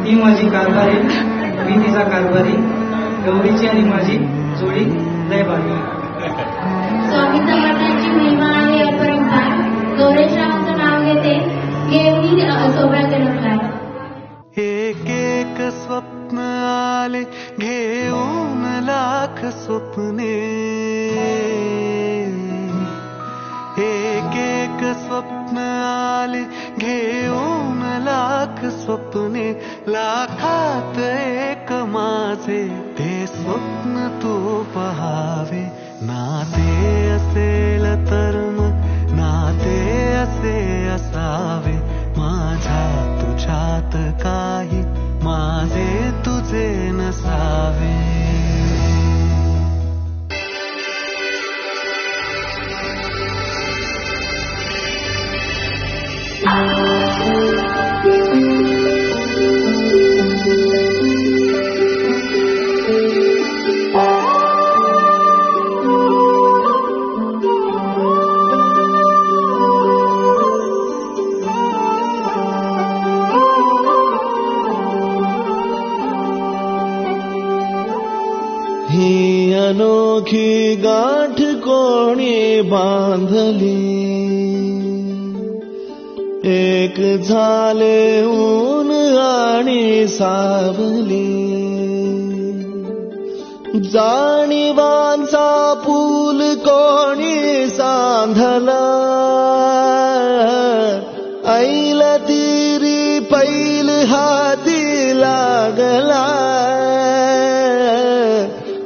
ती माझी कारभारी, मी तिचा कारभारी, गौरीची आणि माझी जोडी लय भारी. स्वामी समर्थांची महिमा आहे अपरंपार. गौरेश्वराचं नाव घेते, घेऊन सोहळा जन्मलाय. एक एक स्वप्न आले घेऊन लाख स्वप्ने, एक एक स्वप्न आले घेऊन लाख स्वप्ने, लाखात एक माझे ते स्वप्न तू पहावे. नाते असेल तर मग नाते असे असावे, माझ्या तुझ्यात काही माझे तुझे नसावे. ही अनोखी गाठ कोणी बांधली, एक झाले ऊन आणि सावली. जाणीवांचा पूल कोणी सांधला, ऐल तिरी पैल हाती लागला.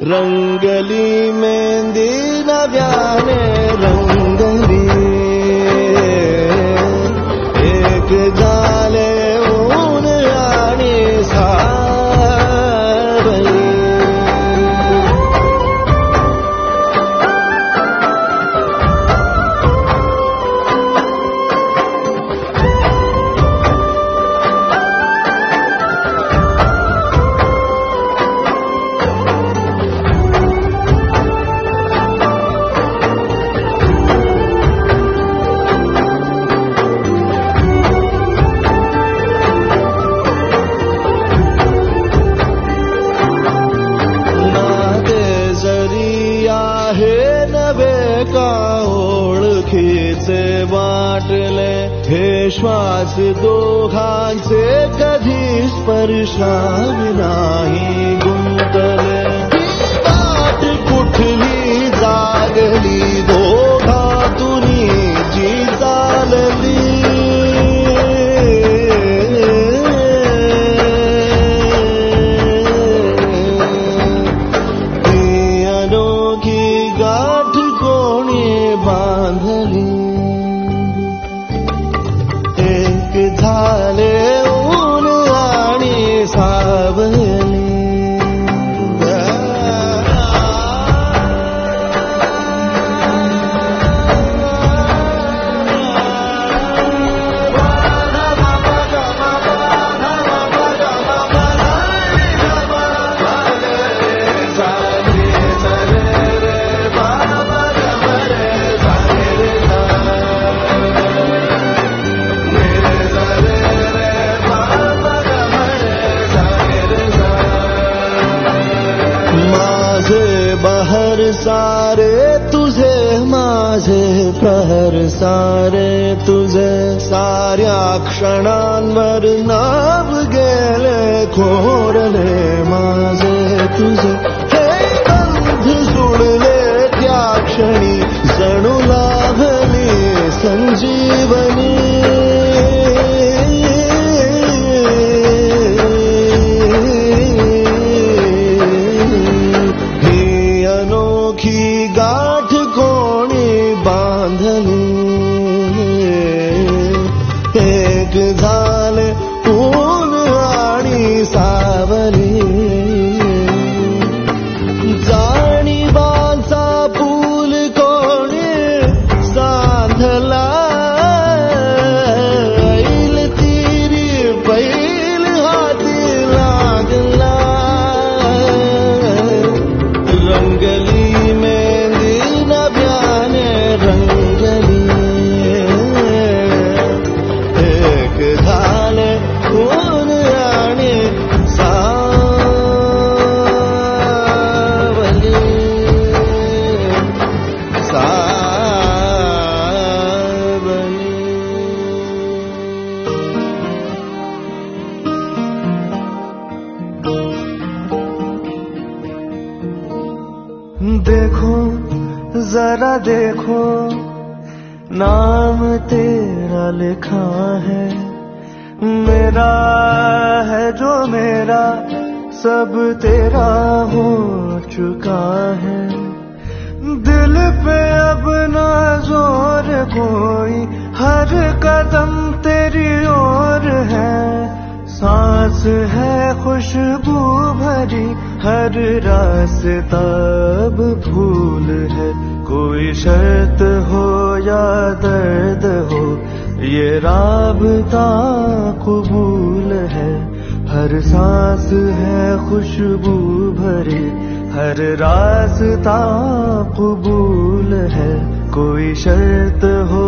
रंगली मेहंदी नव्याने रंगली, एक झाले ऊन आणि सावली. वाटले हे श्वास दोघांचे कधी स्पर्शावी नाही गुंतले. वाट कुठली जागली दोघातून जी चालली, ती अनोखी गाठ कोणी बांधली. झाले ऊन आणि सावली. बहर सारे तुझे माझे प्रहर सारे तुझे, साऱ्या क्षणांवर नाव गेले खोरले माझे तुझे. हे बंध सोडले त्या क्षणी जणू लाभली संजीवनी. अनोखी गाठ कोणी बांधली, एक झाले ऊन आणि सावली. देखो नाम तेरा लिखा है, मेरा है जो मेरा सब तेरा हो चुका है। दिल पे अब ना जोर कोई, हर कदम तेरी ओर है। सांस है खुशबू भरी, हर रास्ता अब भूल है। कोई शर्त हो या दर्द हो, ये राबता कबूल है। हर सांस है खुशबू भरी, हर रास्ता कबूल है। कोई शर्त हो